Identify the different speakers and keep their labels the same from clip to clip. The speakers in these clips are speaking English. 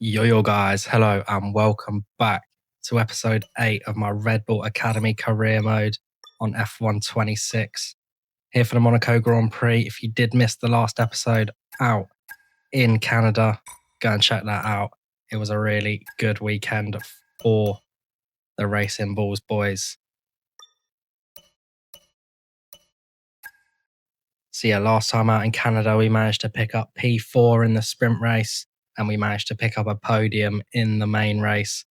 Speaker 1: Yo guys, hello and welcome back to episode 8 of my Redbull Academy career mode on F1 26. Here for the Monaco Grand Prix. If you did miss the last episode out in Canada, go and check that out. It was a really good weekend for the Racing Bulls boys. So yeah, last time out in Canada, we managed to pick up P4 in the sprint race and we managed to pick up a podium in the main race.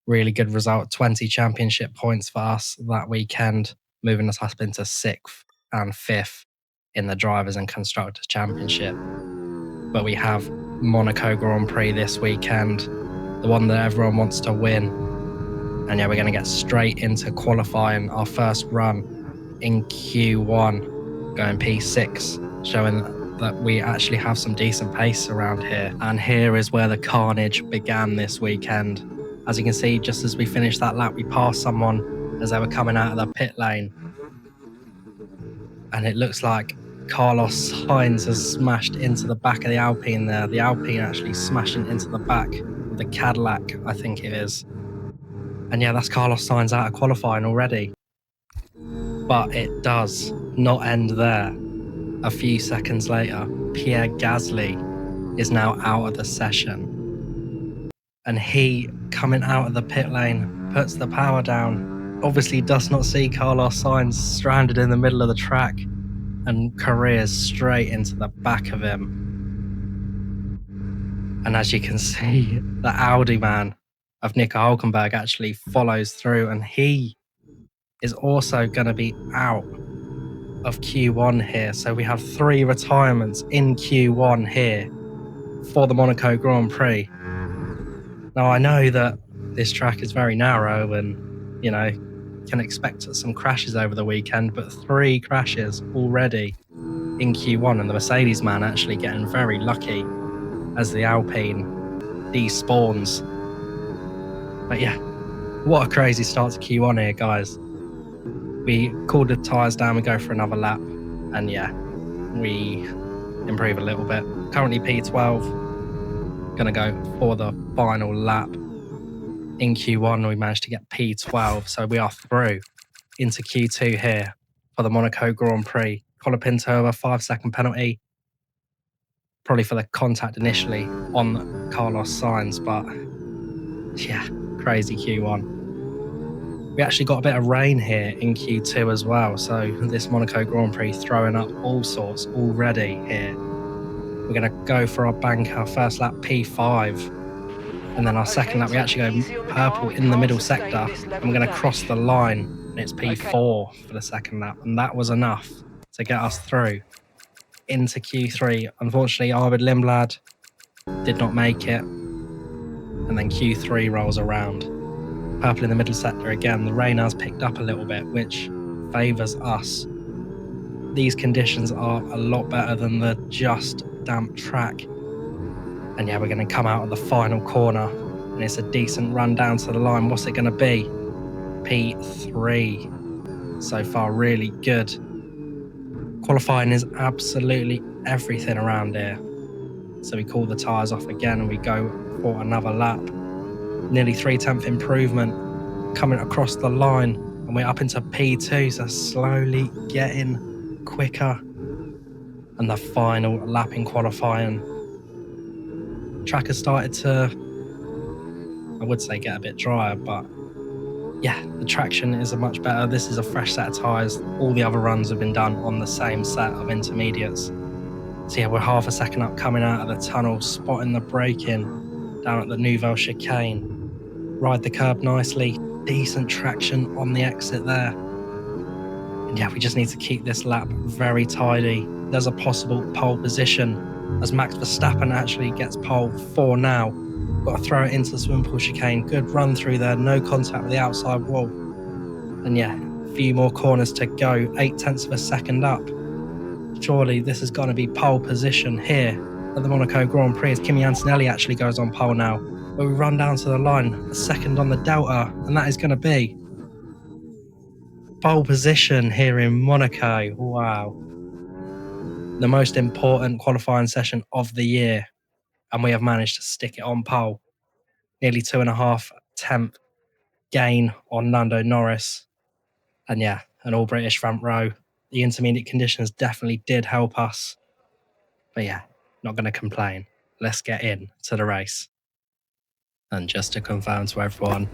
Speaker 1: Really good result, 20 championship points for us that weekend, moving us up into 6th and 5th in the Drivers' and Constructors' Championship. But we have Monaco Grand Prix this weekend, the one that everyone wants to win. And yeah, we're going to get straight into qualifying our first run in Q1, going P6, showing that we actually have some decent pace around here. And here is where the carnage began this weekend. As you can see, just as we finished that lap, we passed someone as they were coming out of the pit lane. And it looks like Carlos Sainz has smashed into the back of the Alpine there. The Alpine actually smashing into the back of the Cadillac, I think it is. And yeah, that's Carlos Sainz out of qualifying already. But it does not end there. A few seconds later, Pierre Gasly is now out of the session. And he, coming out of the pit lane, puts the power down, obviously does not see Carlos Sainz stranded in the middle of the track and careers straight into the back of him. And as you can see, the Audi man of Nico Hülkenberg actually follows through, and he is also going to be out of Q1 here. So we have 3 retirements in Q1 here for the Monaco Grand Prix. Now, I know that this track is very narrow and, you know, can expect some crashes over the weekend, but 3 crashes already in Q1, and the Mercedes man actually getting very lucky as the Alpine despawns. But yeah, what a crazy start to Q1 here, guys. We cool the tyres down, we go for another lap, and yeah, we improve a little bit. Currently P12, gonna go for the final lap. In Q1, we managed to get P12, so we are through into Q2 here for the Monaco Grand Prix. Colapinto, a 5-second penalty, probably for the contact initially on Carlos Sainz, but yeah, crazy Q1. We actually got a bit of rain here in Q2 as well, so this Monaco Grand Prix throwing up all sorts already here. We're going to go for our banker, first lap P5, and then our second lap we actually go purple in the middle sector, and we're going to cross the line, and it's P4 for the second lap, and that was enough to get us through into Q3. Unfortunately, Arvid Lindblad did not make it, and then Q3 rolls around. Purple in the middle sector again. The rain has picked up a little bit, which favours us. These conditions are a lot better than the just damp track. And yeah, we're going to come out of the final corner, and it's a decent run down to the line. What's it going to be? P3. So far, really good. Qualifying is absolutely everything around here. So we cool the tyres off again and we go for another lap. Nearly 3/10 improvement coming across the line, and we're up into P2, so slowly getting quicker. And the final lap in qualifying, track has started to, I would say, get a bit drier, but yeah, the traction is much better. This is a fresh set of tyres. All the other runs have been done on the same set of intermediates. So yeah, we're half a second up coming out of the tunnel, spotting the braking down at the Nouvelle chicane. Ride the curb nicely, decent traction on the exit there. And yeah, we just need to keep this lap very tidy. There's a possible pole position as Max Verstappen actually gets pole for now. Got to throw it into the swimming pool chicane. Good run through there, no contact with the outside wall. And yeah, a few more corners to go, 0.8 of a second up. Surely this is going to be pole position here at the Monaco Grand Prix as Kimi Antonelli actually goes on pole now. Where we run down to the line, a second on the delta, and that is going to be pole position here in Monaco. Wow. The most important qualifying session of the year and we have managed to stick it on pole. Nearly 2.5 tenth gain on Lando Norris. And yeah, an all British front row. The intermediate conditions definitely did help us. But yeah, not going to complain. Let's get in to the race. And just to confirm to everyone,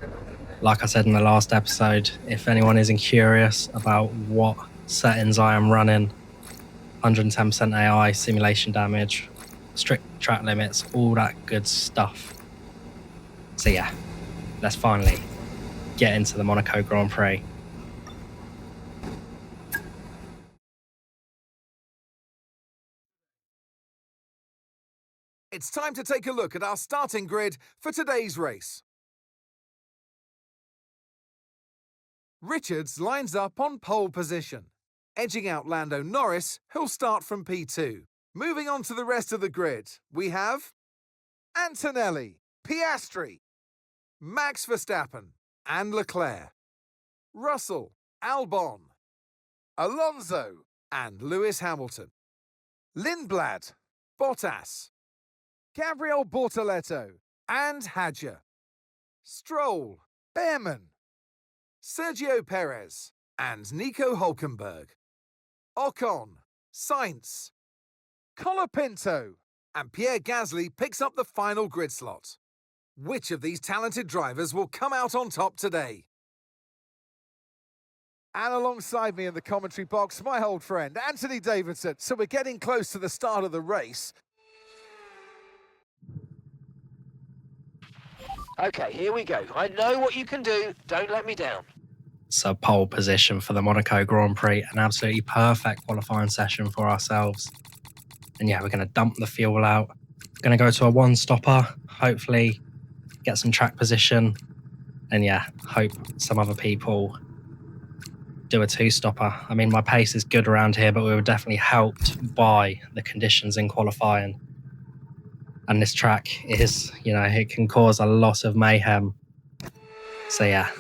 Speaker 1: like I said in the last episode, if anyone isn't curious about what settings I am running, 110% AI, simulation damage, strict track limits, all that good stuff. So yeah, let's finally get into the Monaco Grand Prix.
Speaker 2: It's time to take a look at our starting grid for today's race. Richards lines up on pole position, edging out Lando Norris, who'll start from P2. Moving on to the rest of the grid, we have Antonelli, Piastri, Max Verstappen and Leclerc, Russell, Albon, Alonso and Lewis Hamilton, Lindblad, Bottas, Gabriel Bortoleto and Hadjar, Stroll, Behrman, Sergio Perez and Nico Hülkenberg, Ocon, Sainz, Colapinto and Pierre Gasly picks up the final grid slot. Which of these talented drivers will come out on top today? And alongside me in the commentary box, my old friend, Anthony Davidson. So we're getting close to the start of the race.
Speaker 3: Okay, here we go. I know what you can do. Don't let me down.
Speaker 1: So pole position for the Monaco Grand Prix, an absolutely perfect qualifying session for ourselves. And yeah, we're going to dump the fuel out. We're going to go to a one-stopper, hopefully get some track position. And yeah, hope some other people do a two-stopper. I mean, my pace is good around here, but we were definitely helped by the conditions in qualifying. And this track is, it can cause a lot of mayhem. So yeah,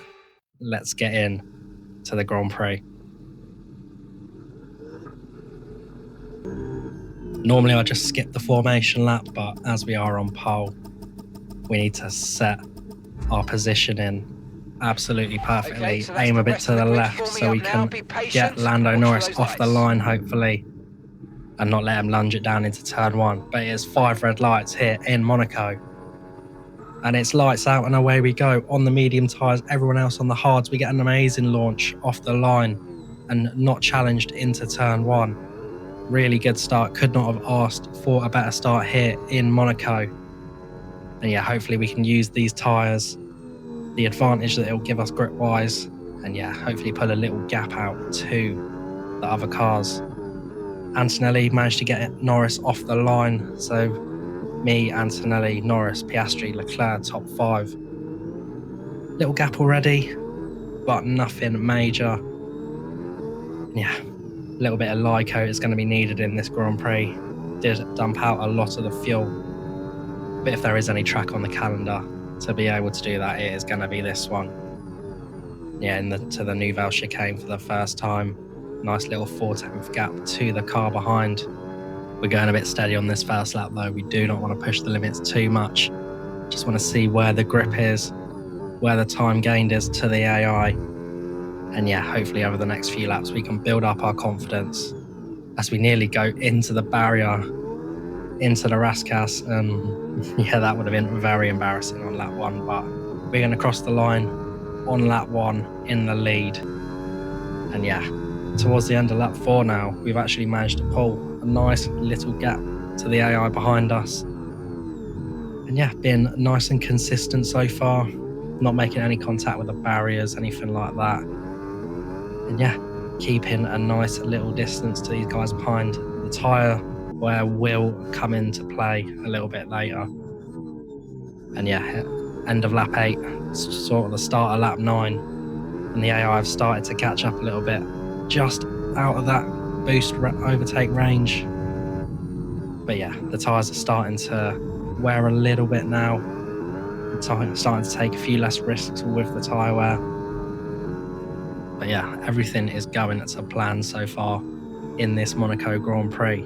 Speaker 1: let's get in to the Grand Prix. Normally I just skip the formation lap, but as we are on pole, we need to set our position in absolutely perfectly.
Speaker 3: Okay, so
Speaker 1: aim a bit to the left so we can get Lando Norris off the line, hopefully, and not let him lunge it down into turn one. But it's 5 red lights here in Monaco. And it's lights out and away we go. On the medium tyres, everyone else on the hards, we get an amazing launch off the line and not challenged into turn one. Really good start. Could not have asked for a better start here in Monaco. And yeah, hopefully we can use these tyres, the advantage that it'll give us grip-wise, and yeah, hopefully pull a little gap out to the other cars. Antonelli managed to get Norris off the line, so me, Antonelli, Norris, Piastri, Leclerc, top 5. Little gap already, but nothing major. Yeah, a little bit of Lyco is going to be needed in this Grand Prix. Did dump out a lot of the fuel, but if there is any track on the calendar to be able to do that, it is going to be this one. Yeah, to the Nouvelle chicane for the first time. Nice little 4/10 gap to the car behind. We're going a bit steady on this first lap though. We do not want to push the limits too much. Just want to see where the grip is, where the time gained is to the AI. And yeah, hopefully over the next few laps we can build up our confidence as we nearly go into the barrier, into the Rascasse. And yeah, that would have been very embarrassing on lap 1, but we're going to cross the line on lap 1 in the lead. And yeah, towards the end of lap 4 now, we've actually managed to pull a nice little gap to the AI behind us. And yeah, been nice and consistent so far, not making any contact with the barriers, anything like that. And yeah, keeping a nice little distance to these guys behind. The tyre wear will come into play a little bit later. And yeah, end of lap 8, sort of the start of lap 9, and the AI have started to catch up a little bit, just out of that boost overtake range. But yeah, the tyres are starting to wear a little bit now. Starting to take a few less risks with the tyre wear. But yeah, everything is going to plan so far in this Monaco Grand Prix.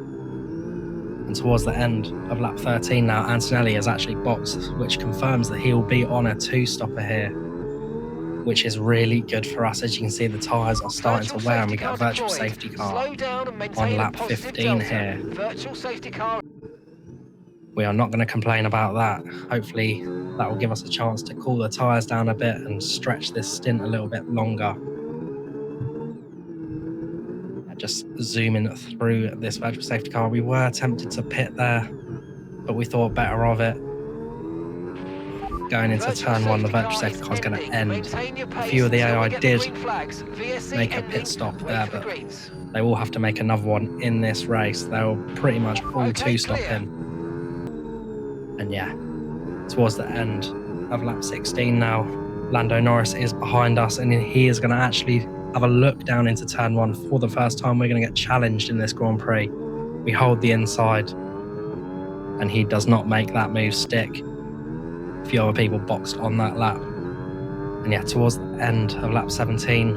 Speaker 1: And towards the end of lap 13 now, Antonelli has actually boxed, which confirms that he will be on a 2-stopper here, which is really good for us. As you can see, the tyres are starting to wear and we get a virtual safety car on lap 15 here.
Speaker 3: Virtual safety car.
Speaker 1: We are not going to complain about that. Hopefully that will give us a chance to cool the tyres down a bit and stretch this stint a little bit longer. Just zooming through this virtual safety car, we were tempted to pit there, but we thought better of it. Going into turn 1, the virtual safety car is going to end. A few of the AI did make a pit stop there, but they will have to make another one in this race. They were pretty much all 2-stopping. And yeah, towards the end of lap 16 now, Lando Norris is behind us and he is going to actually have a look down into turn 1. For the first time, we're going to get challenged in this Grand Prix. We hold the inside and he does not make that move stick. A few other people boxed on that lap. And yeah, towards the end of lap 17,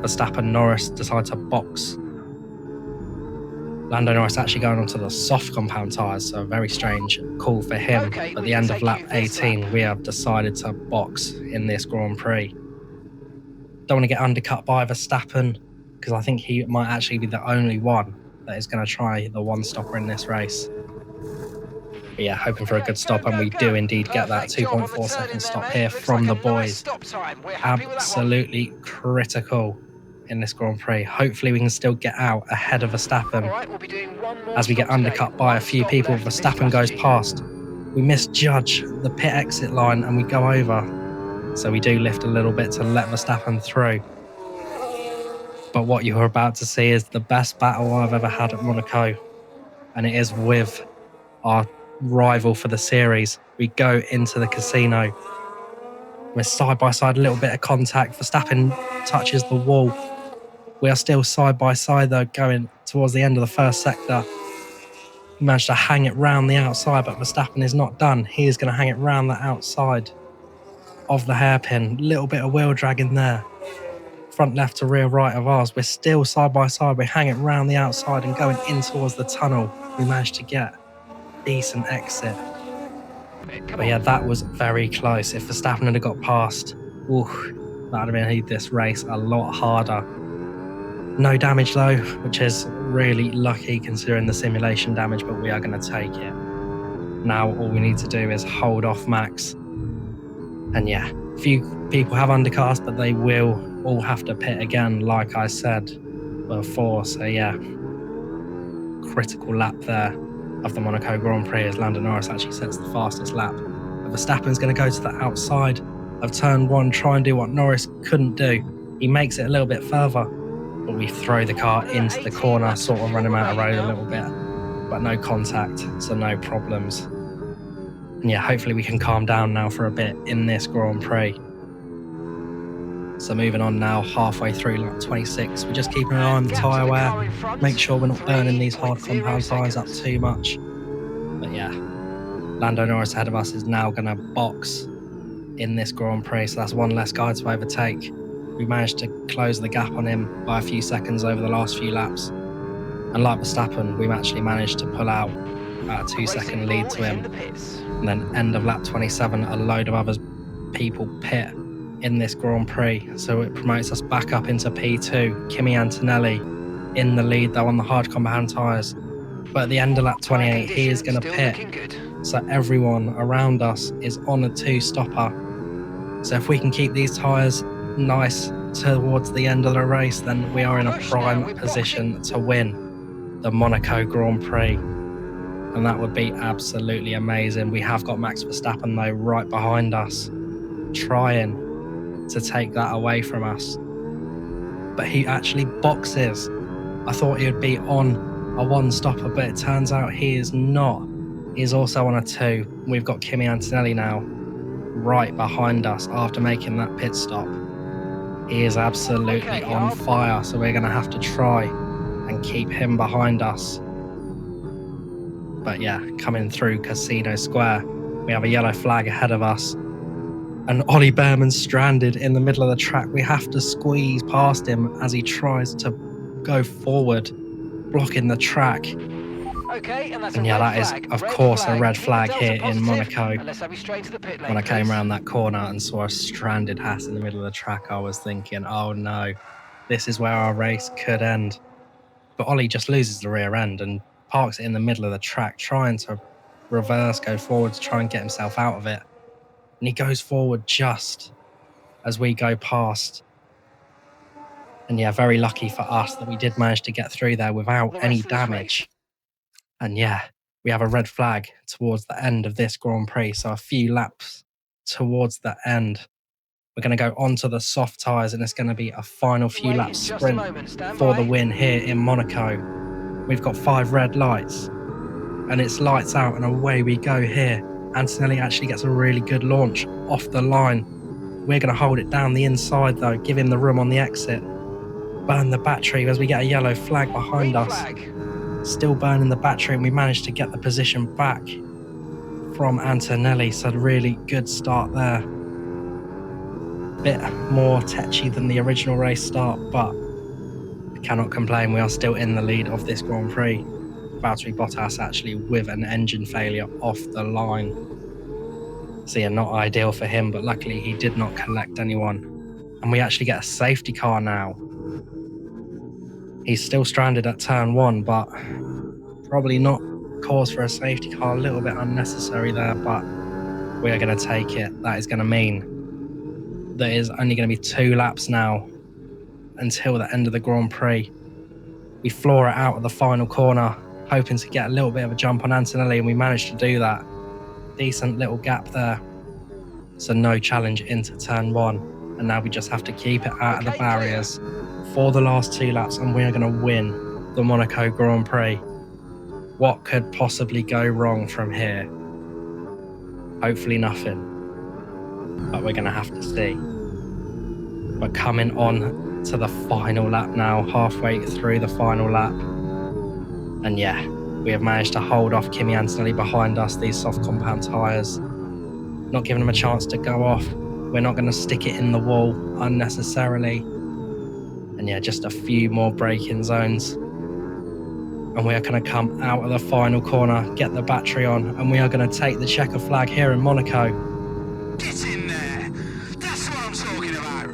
Speaker 1: Verstappen and Norris decide to box. Lando Norris actually going onto the soft compound tyres, so a very strange call for him. At the end of lap 18, we have decided to box in this Grand Prix. Don't want to get undercut by Verstappen, because I think he might actually be the only one that is going to try the 1-stopper in this race. But yeah, hoping for a good stop, and we do indeed get that 2.4 second stop here from the boys. Absolutely critical in this Grand Prix. Hopefully we can still get out ahead of Verstappen. As we get undercut by a few people, Verstappen goes past. We misjudge the pit exit line and we go over. So we do lift a little bit to let Verstappen through. But what you're about to see is the best battle I've ever had at Monaco. And it is with our rival for the series. We go into the casino. We're side by side, a little bit of contact. Verstappen touches the wall. We are still side by side though, going towards the end of the first sector. He managed to hang it round the outside, but Verstappen is not done. He is going to hang it round the outside of the hairpin. Little bit of wheel drag in there. Front left to rear right of ours. We're still side by side. We hang it round the outside and going in towards the tunnel. We managed to get a decent exit. But yeah, that was very close. If Verstappen had got past, that would have made this race a lot harder. No damage though, which is really lucky considering the simulation damage, but we are going to take it. Now all we need to do is hold off Max. And yeah, a few people have undercut us, but they will all have to pit again, like I said before. So yeah, critical lap there of the Monaco Grand Prix as Lando Norris actually sets the fastest lap. But Verstappen's going to go to the outside of turn 1, try and do what Norris couldn't do. He makes it a little bit further, but we throw the car into the corner, sort of run him out of road a little bit, but no contact, so no problems. And yeah, hopefully we can calm down now for a bit in this Grand Prix. So moving on now, halfway through lap 26, we're just keeping an eye on the tyre wear, make sure we're not burning these hard compound tyres up too much. But yeah, Lando Norris ahead of us is now going to box in this Grand Prix, so that's one less guy to overtake. We managed to close the gap on him by a few seconds over the last few laps. And like Verstappen, we actually managed to pull out a 2-second lead to him. And then end of lap 27, a load of other people pit in this Grand Prix. So it promotes us back up into P2. Kimi Antonelli in the lead though on the hard compound tyres. But at the end of lap 28, he is going to pit. So everyone around us is on a 2-stopper. So if we can keep these tyres nice towards the end of the race, then we are in a prime position to win the Monaco Grand Prix. And that would be absolutely amazing. We have got Max Verstappen though right behind us, trying to take that away from us. But he actually boxes. I thought he would be on a 1-stopper, but it turns out he is not. He's also on a 2. We've got Kimi Antonelli now right behind us after making that pit stop. He is absolutely on fire, so we're going to have to try and keep him behind us. But yeah, coming through Casino Square, we have a yellow flag ahead of us. And Ollie Behrman's stranded in the middle of the track. We have to squeeze past him as he tries to go forward, blocking the track.
Speaker 3: Okay, and that's
Speaker 1: And
Speaker 3: a
Speaker 1: yeah,
Speaker 3: red
Speaker 1: that is,
Speaker 3: flag.
Speaker 1: of
Speaker 3: Red
Speaker 1: course, a
Speaker 3: flag.
Speaker 1: red
Speaker 3: Keep the
Speaker 1: flag
Speaker 3: delta
Speaker 1: here in
Speaker 3: positive,
Speaker 1: Monaco.
Speaker 3: and let's have you straight to the pit lane,
Speaker 1: When I came
Speaker 3: please.
Speaker 1: around that corner and saw a stranded Haas in the middle of the track, I was thinking, oh no, this is where our race could end. But Ollie just loses the rear end and parks it in the middle of the track, trying to reverse, go forward to try and get himself out of it. And he goes forward just as we go past. And yeah, very lucky for us that we did manage to get through there without
Speaker 3: The
Speaker 1: any
Speaker 3: rest of this race.
Speaker 1: damage. And yeah, we have a red flag towards the end of this Grand Prix. So a few laps towards the end, we're going to go onto the soft tyres and it's going to be a final few
Speaker 3: Wait
Speaker 1: laps
Speaker 3: just a
Speaker 1: sprint
Speaker 3: moment. Stand
Speaker 1: for the
Speaker 3: by.
Speaker 1: win here in Monaco. We've got 5 red lights and it's lights out and away we go here. Antonelli actually gets a really good launch off the line. We're going to hold it down the inside though, give him the room on the exit. Burn the battery as we get a yellow flag behind
Speaker 3: Green
Speaker 1: us.
Speaker 3: flag.
Speaker 1: Still burning the battery and we managed to get the position back from Antonelli. So really good start there. Bit more tetchy than the original race start, but I cannot complain. We are still in the lead of this Grand Prix. Valtteri Bottas actually with an engine failure off the line. So yeah, not ideal for him, but luckily he did not collect anyone. And we actually get a safety car now. He's still stranded at turn 1, but probably not cause for a safety car. A little bit unnecessary there, but we are going to take it. That is going to mean there is only going to be 2 laps now until the end of the Grand Prix. We floor it out of the final corner, hoping to get a little bit of a jump on Antonelli, and we managed to do that. Decent little gap there. So no challenge into turn 1. And now we just have to keep it out of the barriers for the last 2 laps, and we are going to win the Monaco Grand Prix. What could possibly go wrong from here? Hopefully nothing. But we're going to have to see. We're coming on to the final lap now, halfway through the final lap. And yeah, we have managed to hold off Kimi Antonelli behind us, these soft compound tyres. Not giving him a chance to go off. We're not going to stick it in the wall unnecessarily. And yeah, just a few more braking zones. And we are going to come out of the final corner, get the battery on, and we are going to take the checker flag here in Monaco.
Speaker 2: Get in there! That's what I'm talking about!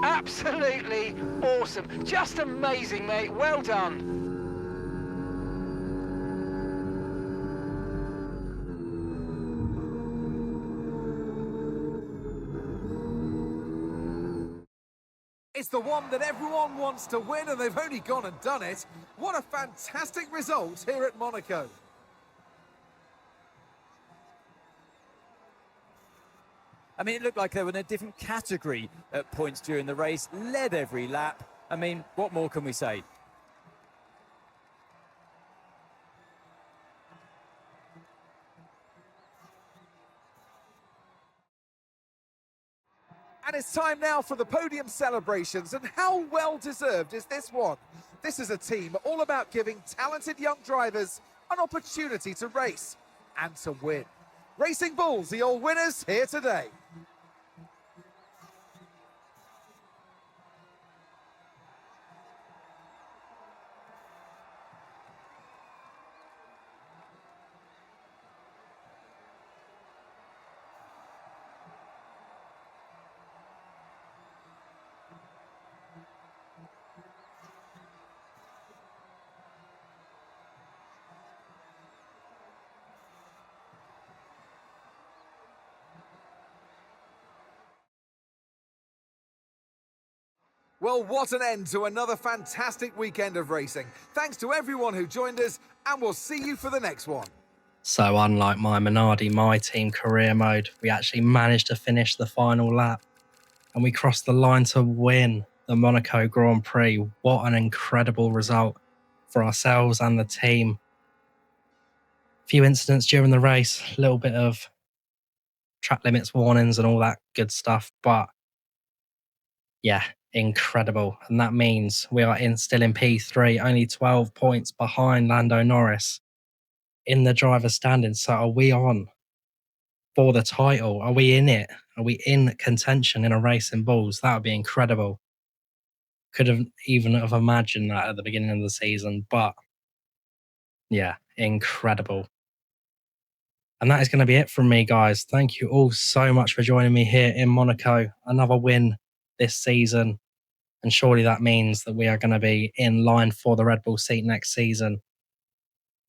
Speaker 3: Absolutely awesome. Just amazing, mate. Well done.
Speaker 2: It's the one that everyone wants to win, and they've only gone and done it. What a fantastic result here at Monaco.
Speaker 4: I mean, it looked like they were in a different category at points during the race, led every lap. I mean, what more can we say?
Speaker 2: And it's time now for the podium celebrations, and how well deserved is this one? This is a team all about giving talented young drivers an opportunity to race and to win. Racing Bulls are your winners here today. Well, what an end to another fantastic weekend of racing. Thanks to everyone who joined us, and we'll see you for the next one.
Speaker 1: So unlike my Minardi, my team career mode, we actually managed to finish the final lap and we crossed the line to win the Monaco Grand Prix. What an incredible result for ourselves and the team. Few incidents during the race, a little bit of track limits warnings and all that good stuff, but yeah, incredible. And that means we are still in P3, only 12 points behind Lando Norris in the driver's standings. So are we on for the title? Are we in it? Are we in contention in a race in Bulls? That would be incredible. could have even have imagined that at the beginning of the season. But yeah, incredible. And that is going to be it from me, guys. Thank you all so much for joining me here in Monaco. Another win this season. And surely that means that we are going to be in line for the Red Bull seat next season.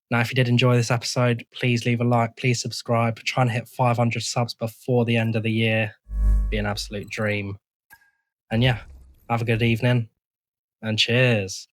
Speaker 1: Now, if you did enjoy this episode, please leave a like, please subscribe. Trying to hit 500 subs before the end of the year. Be an absolute dream. And yeah, have a good evening and cheers.